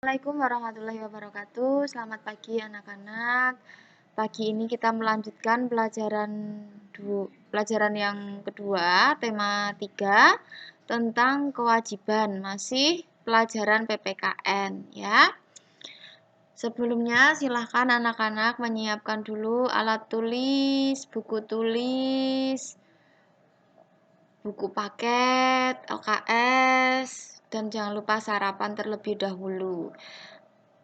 Assalamualaikum warahmatullahi wabarakatuh. Selamat pagi anak-anak. Pagi ini kita melanjutkan pelajaran yang kedua, tema 3 tentang kewajiban. Masih pelajaran PPKN ya. Sebelumnya silahkan anak-anak menyiapkan dulu alat tulis, buku tulis, buku paket, LKS, dan jangan lupa sarapan terlebih dahulu.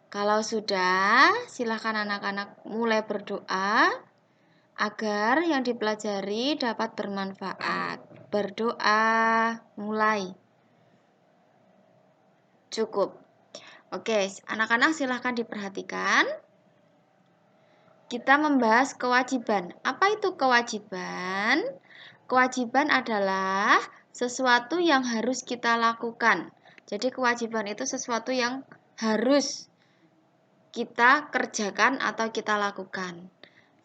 Kalau sudah, silakan anak-anak mulai berdoa agar yang dipelajari dapat bermanfaat. Berdoa, mulai. Cukup. Oke, anak-anak silakan diperhatikan. Kita membahas kewajiban. Apa itu kewajiban? Kewajiban adalah sesuatu yang harus kita lakukan. Jadi kewajiban itu sesuatu yang harus kita kerjakan atau kita lakukan.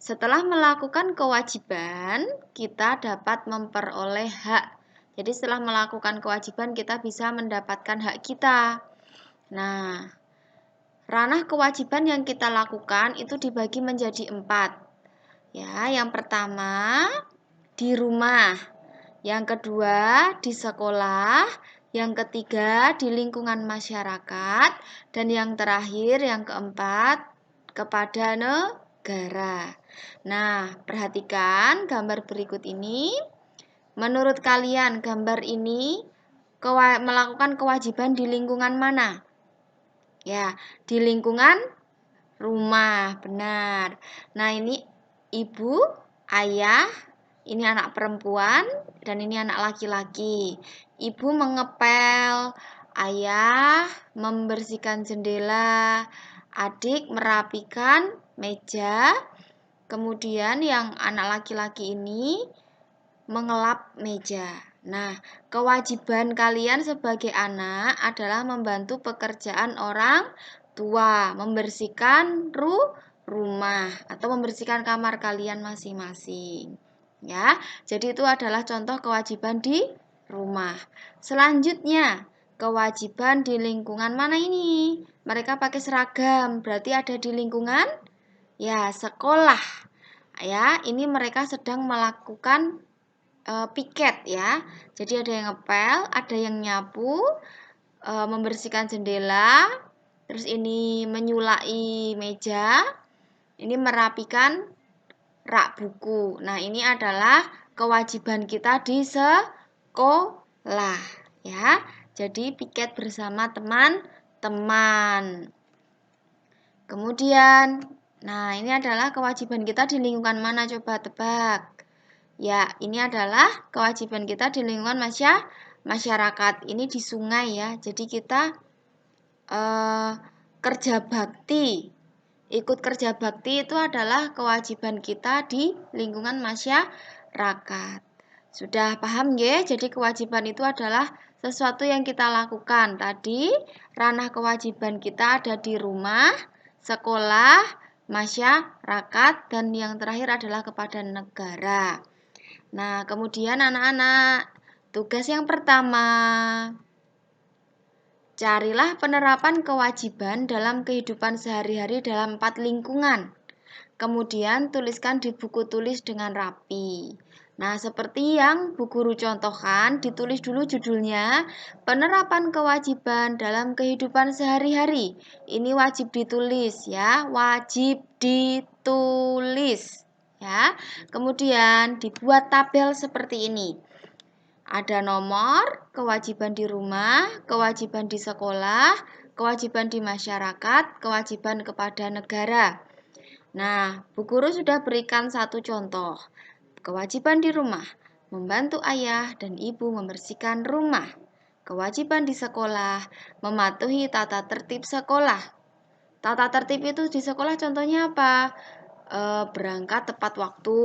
Setelah melakukan kewajiban, kita dapat memperoleh hak. Jadi setelah melakukan kewajiban, kita bisa mendapatkan hak kita. Nah, ranah kewajiban yang kita lakukan itu dibagi menjadi 4. Ya, yang pertama di rumah, yang kedua di sekolah, yang ketiga di lingkungan masyarakat, dan yang terakhir, yang keempat, kepada negara. Nah, perhatikan gambar berikut ini. Menurut kalian, gambar ini melakukan kewajiban di lingkungan mana? Ya, di lingkungan rumah, benar. Nah, ini ibu, ayah, ini anak perempuan, dan ini anak laki-laki. Ibu mengepel, ayah membersihkan jendela, adik merapikan meja, kemudian yang anak laki-laki ini mengelap meja. Nah, kewajiban kalian sebagai anak adalah membantu pekerjaan orang tua, membersihkan rumah atau membersihkan kamar kalian masing-masing. Ya, jadi itu adalah contoh kewajiban di rumah. Selanjutnya, kewajiban di lingkungan mana ini? Mereka pakai seragam, berarti ada di lingkungan ya sekolah. Ya, ini mereka sedang melakukan piket ya. Jadi ada yang ngepel, ada yang nyapu, membersihkan jendela, terus ini menyulai meja, ini merapikan rak buku. Nah, ini adalah kewajiban kita di sekolah ya. Jadi piket bersama teman-teman. Kemudian, nah ini adalah kewajiban kita di lingkungan mana, coba tebak. Ya, ini adalah kewajiban kita di lingkungan masyarakat. Ini di sungai ya. Jadi kita kerja bakti. Ikut kerja bakti itu adalah kewajiban kita di lingkungan masyarakat. Sudah paham ya? Jadi kewajiban itu adalah sesuatu yang kita lakukan. Tadi ranah kewajiban kita ada di rumah, sekolah, masyarakat, dan yang terakhir adalah kepada negara. Nah, kemudian anak-anak, tugas yang pertama, carilah penerapan kewajiban dalam kehidupan sehari-hari dalam 4 lingkungan. Kemudian tuliskan di buku tulis dengan rapi. Nah, seperti yang Bu Guru contohkan, ditulis dulu judulnya, penerapan kewajiban dalam kehidupan sehari-hari. Ini wajib ditulis ya, wajib ditulis. Ya, kemudian dibuat tabel seperti ini. Ada nomor, kewajiban di rumah, kewajiban di sekolah, kewajiban di masyarakat, kewajiban kepada negara. Nah, Bu Guru sudah berikan satu contoh. Kewajiban di rumah, membantu ayah dan ibu membersihkan rumah. Kewajiban di sekolah, mematuhi tata tertib sekolah. Tata tertib itu di sekolah contohnya apa? Berangkat tepat waktu,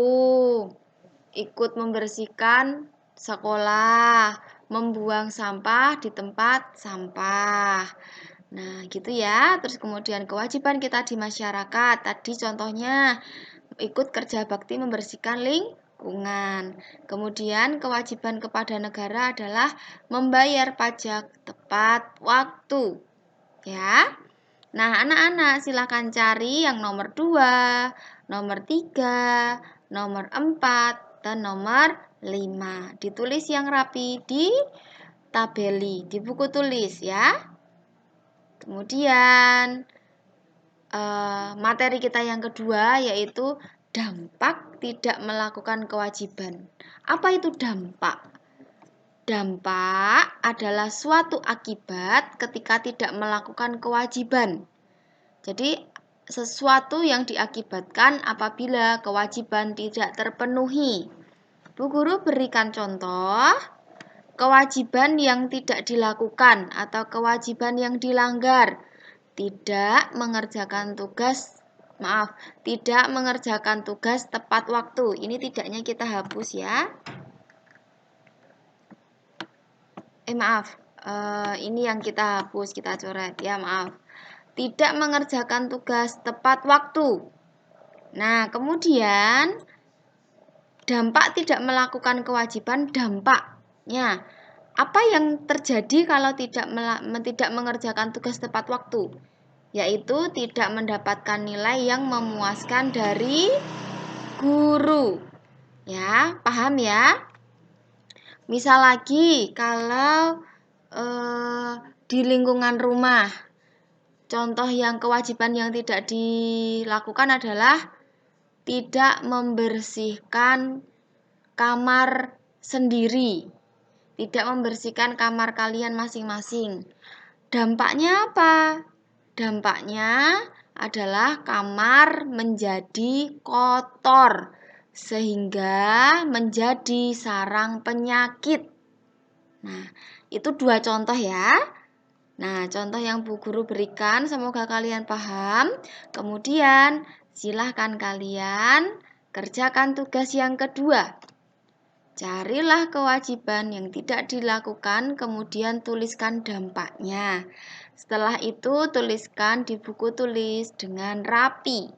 ikut membersihkan sekolah, membuang sampah di tempat sampah. Nah, gitu ya. Terus kemudian kewajiban kita di masyarakat. Tadi contohnya ikut kerja bakti membersihkan lingkungan. Kemudian kewajiban kepada negara adalah membayar pajak tepat waktu. Ya. Nah, anak-anak silakan cari yang nomor 2, nomor 3, nomor 4, dan nomor 5. Ditulis yang rapi di tabeli, di buku tulis ya. Kemudian materi kita yang kedua yaitu dampak tidak melakukan kewajiban. Apa itu dampak? Dampak adalah suatu akibat ketika tidak melakukan kewajiban. Jadi, sesuatu yang diakibatkan apabila kewajiban tidak terpenuhi. Bu Guru berikan contoh kewajiban yang tidak dilakukan atau kewajiban yang dilanggar. Tidak mengerjakan tugas, tidak mengerjakan tugas tepat waktu. Ini tidaknya kita hapus ya. Ini yang kita hapus, kita coret ya, maaf. Tidak mengerjakan tugas tepat waktu. Nah, kemudian dampak tidak melakukan kewajiban, dampaknya apa yang terjadi kalau tidak mengerjakan tugas tepat waktu? Yaitu tidak mendapatkan nilai yang memuaskan dari guru. Ya, paham ya? Misal lagi kalau di lingkungan rumah, contoh yang kewajiban yang tidak dilakukan adalah tidak membersihkan kamar sendiri, tidak membersihkan kamar kalian masing-masing. Dampaknya apa? Dampaknya adalah kamar menjadi kotor sehingga menjadi sarang penyakit. Nah, itu 2 contoh ya. Nah, contoh yang Bu Guru berikan semoga kalian paham. Kemudian, silahkan kalian kerjakan tugas yang kedua. Carilah kewajiban yang tidak dilakukan, kemudian tuliskan dampaknya. Setelah itu, tuliskan di buku tulis dengan rapi.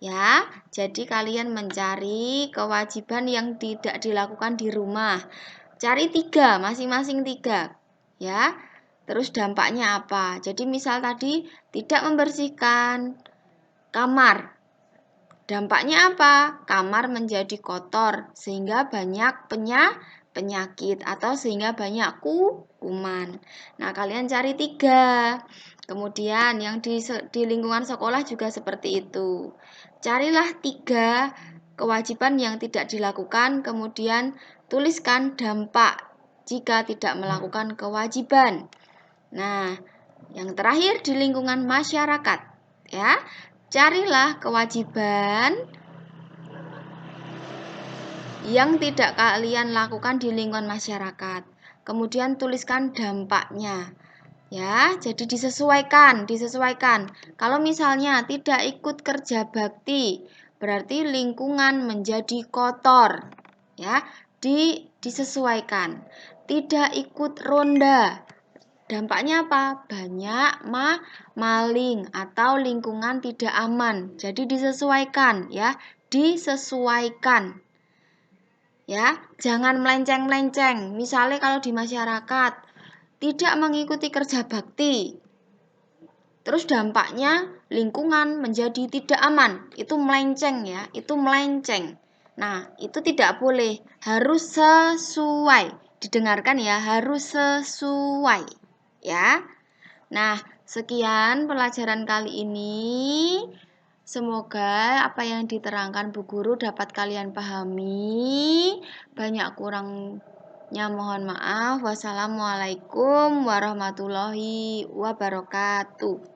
Ya, jadi kalian mencari kewajiban yang tidak dilakukan di rumah. Cari 3, masing-masing 3. Ya, terus dampaknya apa? Jadi misal tadi tidak membersihkan kamar. Dampaknya apa? Kamar menjadi kotor sehingga banyak penyakit atau sehingga banyak kuman. Nah, kalian cari 3. Kemudian yang di lingkungan sekolah juga seperti itu. Carilah 3 kewajiban yang tidak dilakukan, kemudian tuliskan dampak jika tidak melakukan kewajiban. Nah, yang terakhir di lingkungan masyarakat, ya. Carilah kewajiban yang tidak kalian lakukan di lingkungan masyarakat. Kemudian tuliskan dampaknya. Ya, jadi disesuaikan. Kalau misalnya tidak ikut kerja bakti, berarti lingkungan menjadi kotor. Ya, disesuaikan. Tidak ikut ronda. Dampaknya apa? Banyak maling atau lingkungan tidak aman. Jadi disesuaikan ya, disesuaikan. Ya, jangan melenceng-melenceng. Misalnya kalau di masyarakat tidak mengikuti kerja bakti, terus dampaknya lingkungan menjadi tidak aman. Itu melenceng ya, itu melenceng. Nah, itu tidak boleh, harus sesuai. Didengarkan ya, harus sesuai. Ya. Nah, sekian pelajaran kali ini. Semoga apa yang diterangkan Bu Guru dapat kalian pahami. Banyak kurangnya mohon maaf. Wassalamualaikum warahmatullahi wabarakatuh.